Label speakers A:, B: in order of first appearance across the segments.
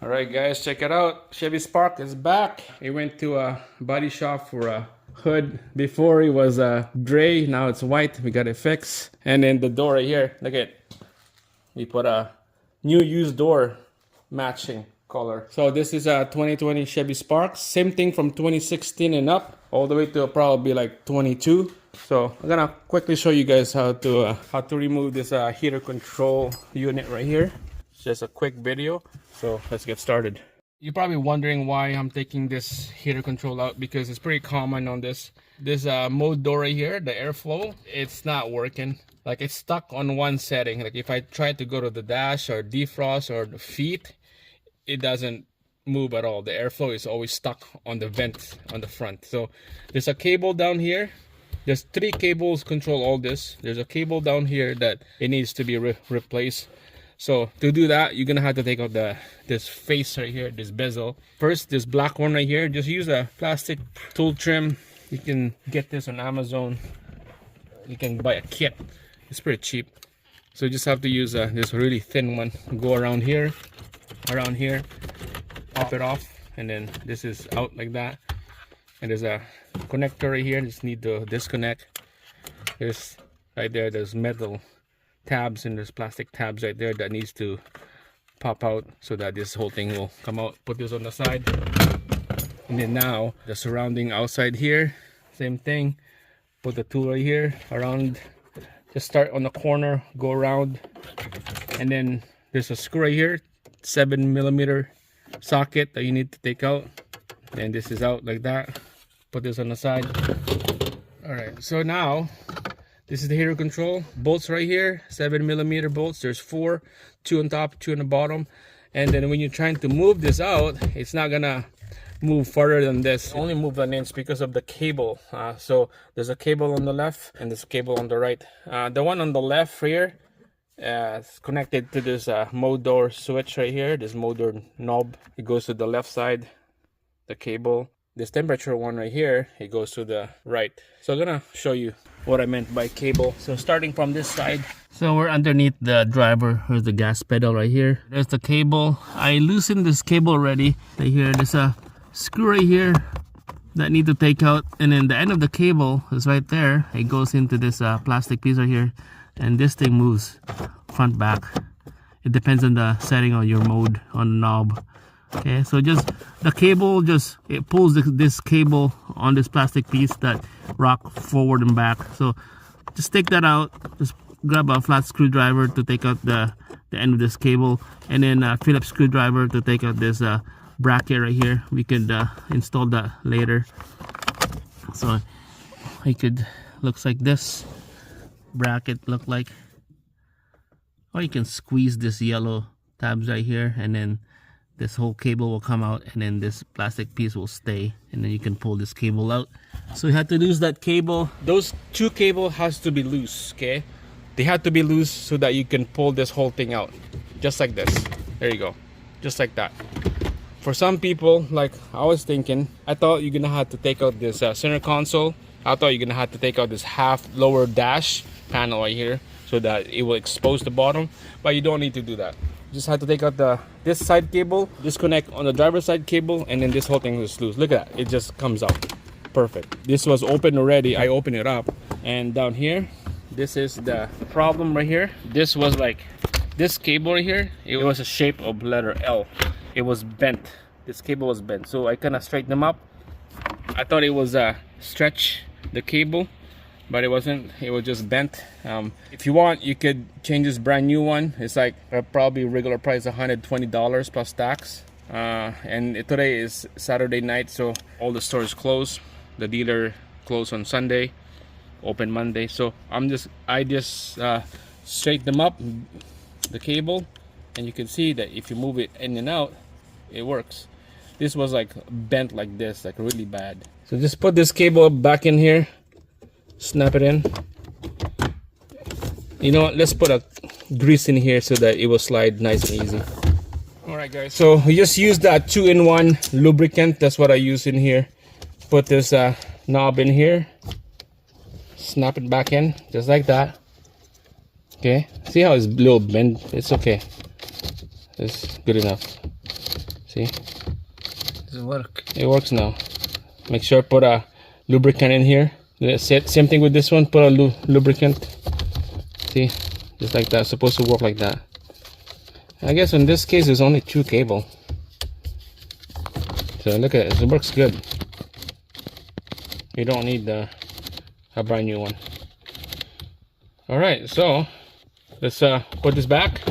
A: All right, guys, check it out. Chevy Spark is back. We went to a body shop for a hood. Before it was gray, now it's white. We got it fixed. And then the door right here, look at, we put a new used door matching color. So this is a 2020 Chevy Spark. Same thing from 2016 and up, all the way to probably like 22. So I'm gonna quickly show you guys how to remove this heater control unit right here. It's just a quick video. So let's get started. You're probably wondering why I'm taking this heater control out, because it's pretty common on this mode door right here, the airflow. It's not working. Like, it's stuck on one setting. Like if I try to go to the dash or defrost or the feet, it doesn't move at all. The airflow is always stuck on the vent on the front. So there's a cable down here. There's 3 cables control all this. There's a cable down here that it needs to be replaced. So to do that, you're gonna have to take out this face right here, this bezel. First, this black one right here, just use a plastic tool trim. You can get this on Amazon. You can buy a kit. It's pretty cheap. So you just have to use this really thin one. Go around here, pop it off, and then this is out like that. And there's a connector right here. Just need to disconnect. There's right there. There's metal tabs and there's plastic tabs right there that needs to pop out so that this whole thing will come out. Put this on the side, and then now the surrounding outside here, same thing. Put the tool right here around. Just start on the corner, go around, and then there's a screw right here, 7mm socket that you need to take out. And this is out like that. Put this on the side. All right, so now this is the heater control. Bolts right here, 7mm bolts. There's 4, 2 on top, 2 on the bottom. And then when you're trying to move this out, it's not gonna move further than this. Only move an inch because of the cable. So there's a cable on the left and there's a cable on the right. The one on the left here is connected to this mode door switch right here. This mode door knob. It goes to the left side, the cable. This temperature one right here, it goes to the right. So I'm gonna show you what I meant by cable. So starting from this side, so we're underneath the driver. Here's the gas pedal right here. There's the cable. I loosened this cable already. Right here, there's a screw right here that I need to take out, and then the end of the cable is right there. It goes into this plastic piece right here, and this thing moves front back. It depends on the setting on your mode on the knob. Okay, so just the cable, just it pulls this cable on this plastic piece that rock forward and back. So just take that out. Just grab a flat screwdriver to take out the end of this cable, and then a Phillips screwdriver to take out this bracket right here. We could install that later. So it could looks like this bracket look like, or you can squeeze this yellow tabs right here, and then this whole cable will come out, and then this plastic piece will stay, and then you can pull this cable out. So you have to lose that cable. Those 2 cables has to be loose. Okay, they have to be loose so that you can pull this whole thing out, just like this. There you go, just like that. For some people, like I was thinking, I thought you're gonna have to take out this center console. I thought you're gonna have to take out this half lower dash panel right here so that it will expose the bottom, but you don't need to do that. You just have to take out this side cable, disconnect on the driver's side cable, and then this whole thing is loose. Look at that, it just comes out perfect. This was open already. I opened it up, and down here, this is the problem right here. This was like this cable right here, it was a shape of letter L. It was bent. This cable was bent, so I kind of straightened them up. I thought it was stretch the cable, but it wasn't. It was just bent. If you want, you could change this brand new one. It's like probably regular price $120 plus tax. And today is Saturday night, so all the stores closed. The dealer closed on Sunday, open Monday. So I just straightened them up, the cable, and you can see that if you move it in and out, it works. This was like bent like this, like really bad. So just put this cable back in here, snap it in. You know what, let's put a grease in here so that it will slide nice and easy. All right guys, so we just use that 2-in-1 lubricant. That's what I use in here. Put this knob in here, snap it back in just like that. Okay, see how it's a little bent? It's okay, it's good enough. See,
B: Does it work?
A: it works now. Make sure put a lubricant in here. Same thing with this one. Put a lubricant. See, just like that. It's supposed to work like that. I guess in this case there's only 2 cable. So look at it. It works good. You don't need a brand new one. All right, so let's put this back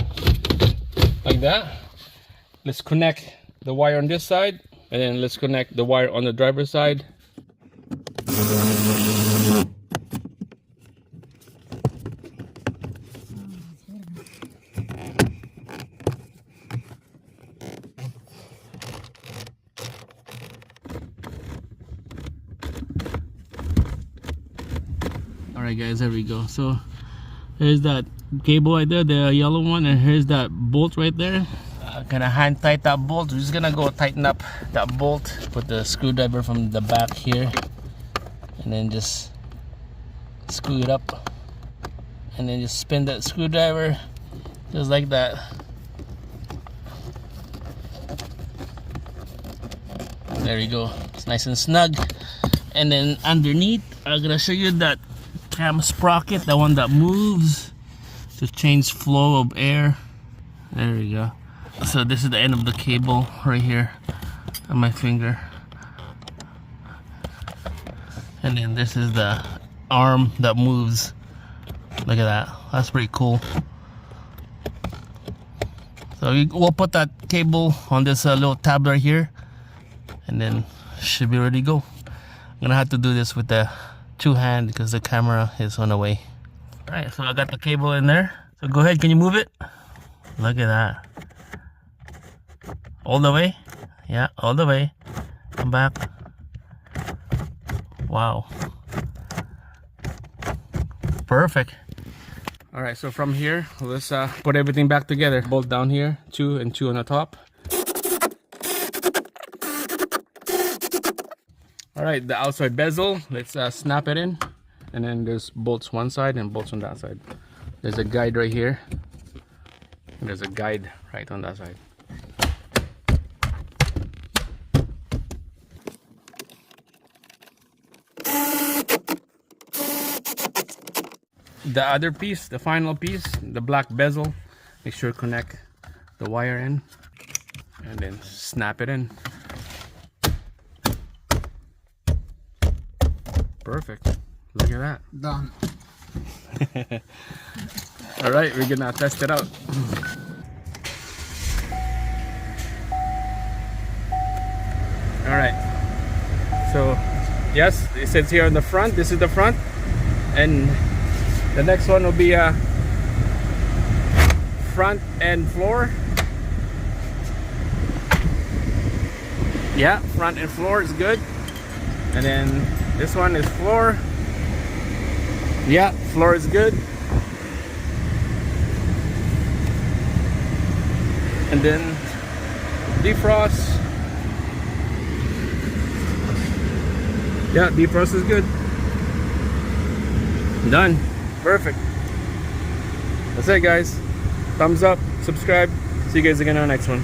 A: like that. Let's connect the wire on this side, and then let's connect the wire on the driver's side. All right, guys, there we go. So here's that cable right there, the yellow one, and here's that bolt right there. Gonna hand tighten that bolt. We're just gonna go tighten up that bolt. Put the screwdriver from the back here, and then just screw it up, and then just spin that screwdriver just like that. There you go. It's nice and snug. And then underneath, I'm gonna show you that cam sprocket, the one that moves to change flow of air. There we go. So this is the end of the cable right here on my finger, and then this is the arm that moves. Look at that. That's pretty cool. So we'll put that cable on this little tab right here, and then should be ready to go. I'm gonna have to do this with the 2-hand because the camera is on the way. All right, so I got the cable in there. So go ahead, can you move it? Look at that. All the way? Yeah, all the way. Come back. Wow. Perfect. All right, so from here, let's put everything back together. Bolt down here, 2 and 2 on the top. All right, the outside bezel, let's snap it in. And then there's bolts one side and bolts on that side. There's a guide right here. And there's a guide right on that side. The other piece, the final piece, the black bezel, make sure to connect the wire in and then snap it in. Perfect. Look at that.
B: Done.
A: All right, we're gonna test it out. All right. So, yes, it says here on the front. This is the front, and the next one will be a front and floor. Yeah, front and floor is good. And then this one is floor. Yeah, floor is good. And then defrost. Yeah, defrost is good. Done. Perfect. That's it, guys. Thumbs up, subscribe. See you guys again on the next one.